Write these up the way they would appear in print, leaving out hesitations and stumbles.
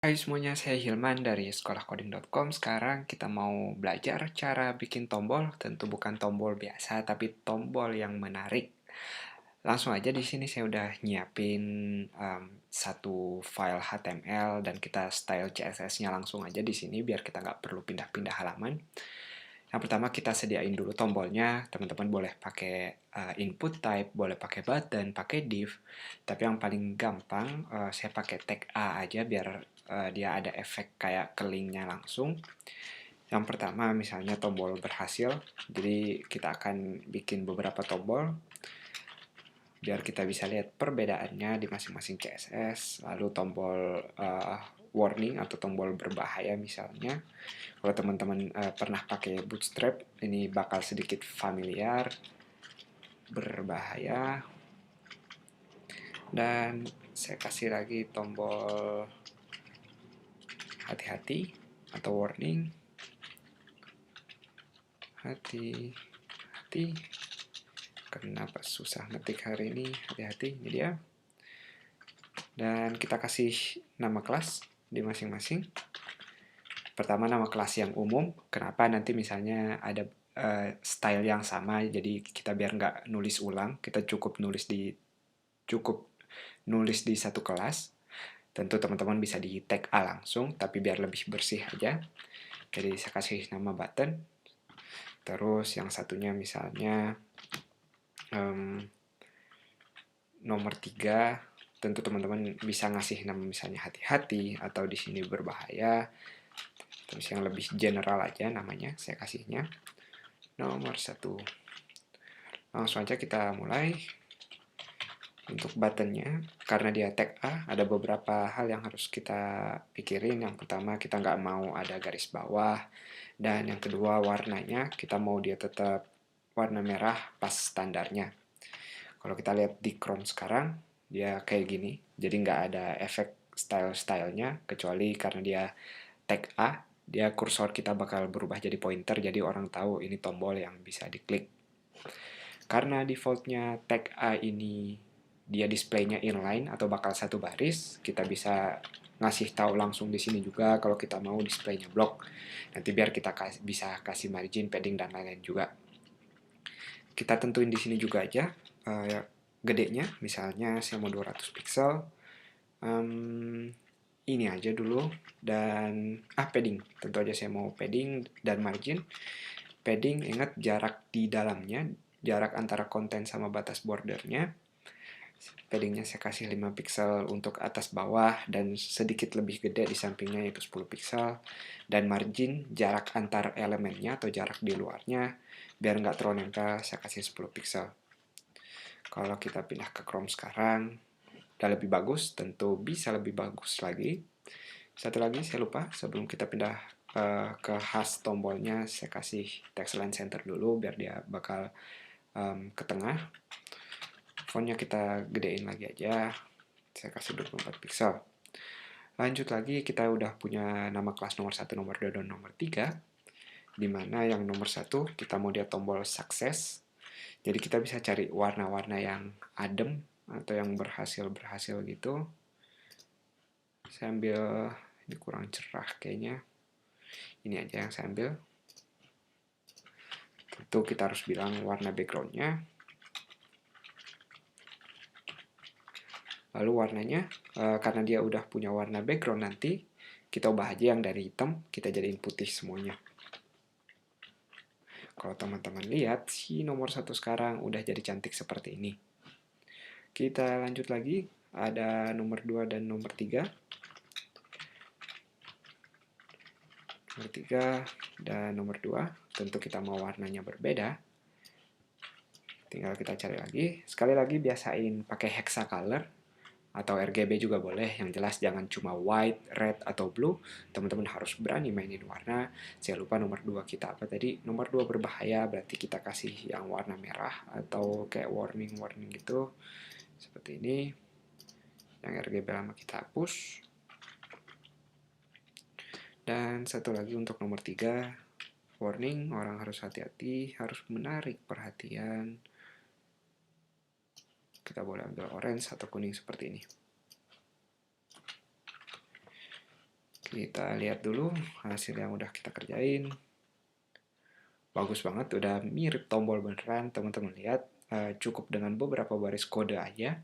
Hai semuanya, saya Hilman dari sekolahcoding.com. Sekarang kita mau belajar cara bikin tombol, tentu bukan tombol biasa, tapi tombol yang menarik. Langsung aja di sini saya udah nyiapin satu file HTML dan kita style CSS-nya langsung aja di sini biar kita nggak perlu pindah-pindah halaman. Yang pertama kita sediain dulu tombolnya, teman-teman boleh pakai input type, boleh pakai button, pakai div. Tapi yang paling gampang saya pakai tag A aja biar dia ada efek kayak kelingnya langsung. Yang pertama misalnya tombol berhasil, jadi kita akan bikin beberapa tombol biar kita bisa lihat perbedaannya di masing-masing CSS. Lalu tombol warning atau tombol berbahaya misalnya. Kalau teman-teman pernah pakai Bootstrap, ini bakal sedikit familiar. Berbahaya. Dan saya kasih lagi tombol hati-hati atau warning. Hati-hati. Kenapa susah ngetik hari ini? Hati-hati, ini dia. Dan kita kasih nama kelas di masing-masing. Pertama nama kelas yang umum. Kenapa? Nanti misalnya ada style yang sama, jadi kita biar nggak nulis ulang, kita cukup nulis di satu kelas. Tentu teman-teman bisa di tag A langsung, tapi biar lebih bersih aja. Jadi saya kasih nama button. Terus yang satunya misalnya nomor 3. Tentu teman-teman bisa ngasih nama misalnya hati-hati atau di sini berbahaya. Terus yang lebih general aja namanya saya kasihnya nomor 1. Langsung aja kita mulai. Untuk buttonnya, karena dia tag A, ada beberapa hal yang harus kita pikirin. Yang pertama, kita nggak mau ada garis bawah. Dan yang kedua, warnanya, kita mau dia tetap warna merah pas standarnya. Kalau kita lihat di Chrome sekarang, dia kayak gini. Jadi nggak ada efek style-stylenya, kecuali karena dia tag A, dia kursor kita bakal berubah jadi pointer, jadi orang tahu ini tombol yang bisa diklik. Karena defaultnya tag A ini dia displaynya inline atau bakal satu baris, kita bisa ngasih tahu langsung di sini juga kalau kita mau displaynya block. Nanti biar kita bisa kasih margin, padding dan lain-lain juga. Kita tentuin di sini juga aja gedenya, misalnya saya mau 200 pixel. Ini aja dulu dan padding. Tentu aja saya mau padding dan margin. Padding ingat jarak di dalamnya, jarak antara konten sama batas bordernya. Paddingnya saya kasih 5 pixel untuk atas bawah dan sedikit lebih gede di sampingnya yaitu 10 pixel. Dan margin jarak antar elemennya atau jarak di luarnya biar nggak terlalu nempel saya kasih 10 pixel. Kalau kita pindah ke Chrome sekarang udah lebih bagus, tentu bisa lebih bagus lagi. Satu lagi saya lupa, sebelum kita pindah ke khas tombolnya saya kasih text line center dulu biar dia bakal ke tengah. Fontnya kita gedein lagi aja, saya kasih 24 pixel. Lanjut lagi, kita udah punya nama kelas nomor 1, nomor 2, dan nomor 3. Dimana yang nomor 1 kita mau dia tombol sukses. Jadi kita bisa cari warna-warna yang adem atau yang berhasil gitu. Saya ambil, ini kurang cerah kayaknya. Ini aja yang saya ambil. Tentu kita harus bilang warna backgroundnya. Lalu warnanya, karena dia udah punya warna background nanti, kita ubah aja yang dari hitam, kita jadiin putih semuanya. Kalau teman-teman lihat, si nomor 1 sekarang udah jadi cantik seperti ini. Kita lanjut lagi, ada nomor 2 dan nomor 3. Nomor 3 dan nomor 2, tentu kita mau warnanya berbeda. Tinggal kita cari lagi. Sekali lagi biasain pakai hexacolor atau RGB juga boleh, yang jelas jangan cuma white, red, atau blue. Teman-teman harus berani mainin warna. Saya lupa nomor 2 kita apa tadi. Nomor 2 berbahaya, berarti kita kasih yang warna merah atau kayak warning gitu. Seperti ini. Yang RGB lama kita hapus. Dan satu lagi untuk nomor 3, warning, orang harus hati-hati, harus menarik perhatian. Kita boleh ambil orange atau kuning seperti ini. Kita lihat dulu hasil yang udah kita kerjain. Bagus banget, udah mirip tombol beneran. Teman-teman lihat, cukup dengan beberapa baris kode aja.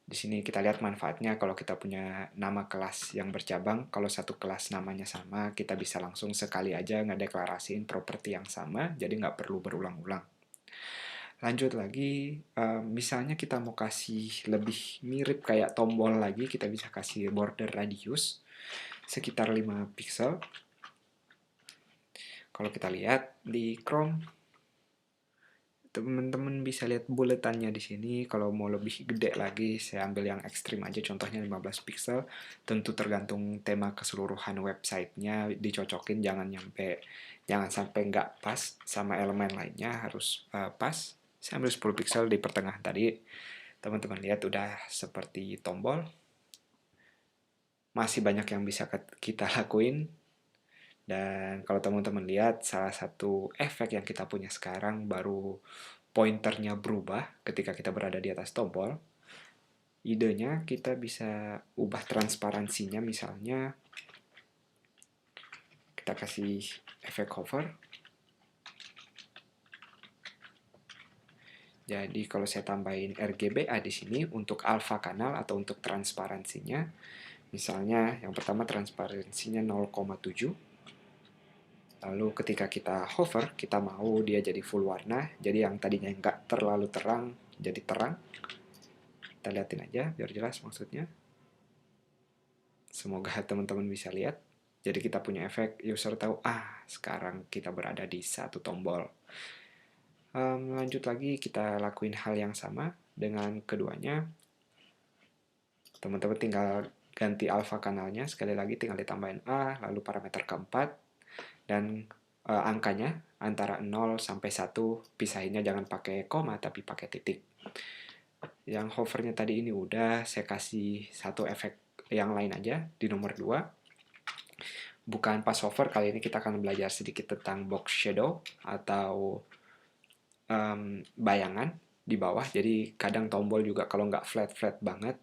Di sini kita lihat manfaatnya kalau kita punya nama kelas yang bercabang. Kalau satu kelas namanya sama, kita bisa langsung sekali aja ngedeklarasiin properti yang sama, jadi nggak perlu berulang-ulang. Lanjut lagi, misalnya kita mau kasih lebih mirip kayak tombol lagi, kita bisa kasih border radius sekitar 5 pixel. Kalau kita lihat di Chrome, teman-teman bisa lihat buletannya di sini. Kalau mau lebih gede lagi, saya ambil yang ekstrim aja, contohnya 15 pixel. Tentu tergantung tema keseluruhan websitenya, dicocokin jangan sampai nggak pas sama elemen lainnya, harus pas. Saya ambil 10 pixel di pertengahan tadi. Teman-teman lihat udah seperti tombol. Masih banyak yang bisa kita lakuin. Dan kalau teman-teman lihat, salah satu efek yang kita punya sekarang baru pointernya berubah ketika kita berada di atas tombol. Idenya kita bisa ubah transparansinya, misalnya kita kasih efek hover. Jadi kalau saya tambahin RGBA di sini untuk alpha kanal atau untuk transparansinya, misalnya yang pertama transparansinya 0,7. Lalu ketika kita hover, kita mau dia jadi full warna, jadi yang tadinya nggak terlalu terang, jadi terang. Kita liatin aja biar jelas maksudnya. Semoga teman-teman bisa lihat. Jadi kita punya efek user tahu, sekarang kita berada di satu tombol. Lanjut lagi, kita lakuin hal yang sama dengan keduanya. Teman-teman tinggal ganti alpha kanalnya, sekali lagi tinggal ditambahin A, lalu parameter keempat, dan angkanya antara 0 sampai 1, pisahinnya jangan pakai koma tapi pakai titik. Yang hovernya tadi ini udah, saya kasih satu efek yang lain aja di nomor 2. Bukan pas hover, kali ini kita akan belajar sedikit tentang box shadow atau bayangan di bawah. Jadi kadang tombol juga kalau nggak flat-flat banget,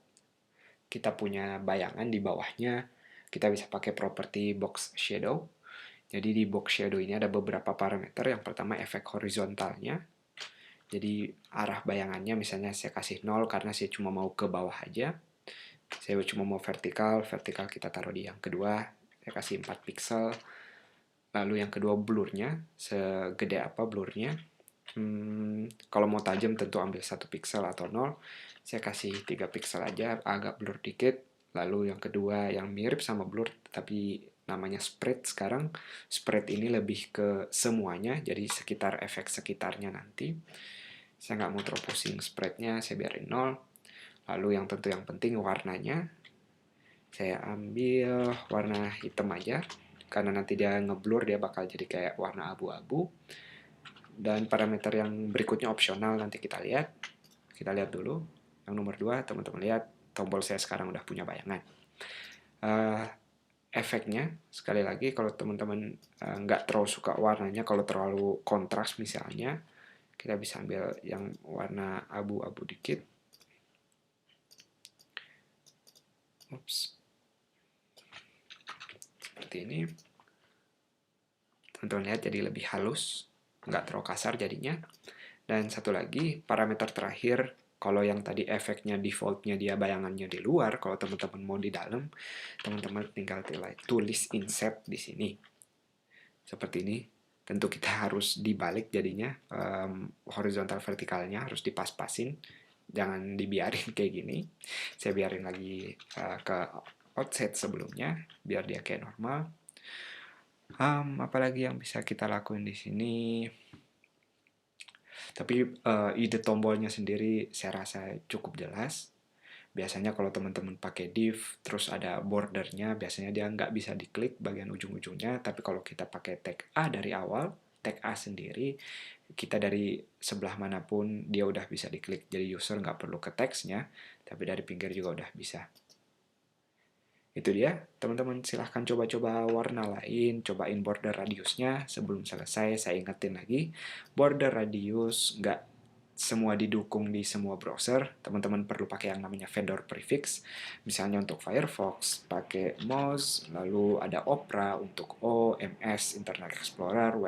kita punya bayangan di bawahnya, kita bisa pakai properti box shadow. Jadi di box shadow ini ada beberapa parameter. Yang pertama efek horizontalnya. Jadi arah bayangannya misalnya saya kasih 0 karena saya cuma mau ke bawah aja. Saya cuma mau vertikal, vertikal kita taruh di yang kedua. Saya kasih 4 pixel. Lalu yang kedua blurnya, segede apa blurnya. Kalau mau tajam tentu ambil 1 pixel atau 0. Saya kasih 3 pixel aja, agak blur dikit. Lalu yang kedua yang mirip sama blur, tapi namanya spread sekarang. Spread ini lebih ke semuanya, jadi sekitar efek sekitarnya nanti. Saya nggak mau terlalu pusing spreadnya, saya biarin 0. Lalu yang tentu yang penting warnanya. Saya ambil warna hitam aja, karena nanti dia ngeblur, dia bakal jadi kayak warna abu-abu. Dan parameter yang berikutnya opsional, nanti kita lihat. Kita lihat dulu. Yang nomor 2, teman-teman lihat, tombol saya sekarang udah punya bayangan. Efeknya, sekali lagi, kalau teman-teman nggak terlalu suka warnanya, kalau terlalu kontras misalnya, kita bisa ambil yang warna abu-abu dikit. Seperti ini. Teman-teman lihat jadi lebih halus, nggak terlalu kasar jadinya. Dan satu lagi, parameter terakhir, kalau yang tadi efeknya defaultnya dia bayangannya di luar, kalau teman-teman mau di dalam, teman-teman tinggal tulis inset di sini. Seperti ini. Tentu kita harus dibalik jadinya, horizontal vertikalnya harus dipas-pasin, jangan dibiarin kayak gini. Saya biarin lagi ke offset sebelumnya, biar dia kayak normal. Apalagi yang bisa kita lakuin di sini? Tapi ide tombolnya sendiri saya rasa cukup jelas. Biasanya kalau teman-teman pakai div, terus ada bordernya, biasanya dia nggak bisa diklik bagian ujung-ujungnya. Tapi kalau kita pakai tag A dari awal, tag A sendiri, kita dari sebelah manapun dia udah bisa diklik. Jadi user nggak perlu ke teksnya, tapi dari pinggir juga udah bisa. Itu dia, teman-teman silahkan coba-coba warna lain, cobain border radiusnya. Sebelum selesai, saya ingetin lagi, border radius nggak semua didukung di semua browser, teman-teman perlu pakai yang namanya vendor prefix. Misalnya untuk Firefox, pakai Moz, lalu ada Opera untuk O, MS, Internet Explorer,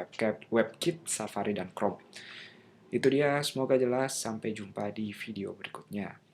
WebKit, Safari, dan Chrome. Itu dia, semoga jelas. Sampai jumpa di video berikutnya.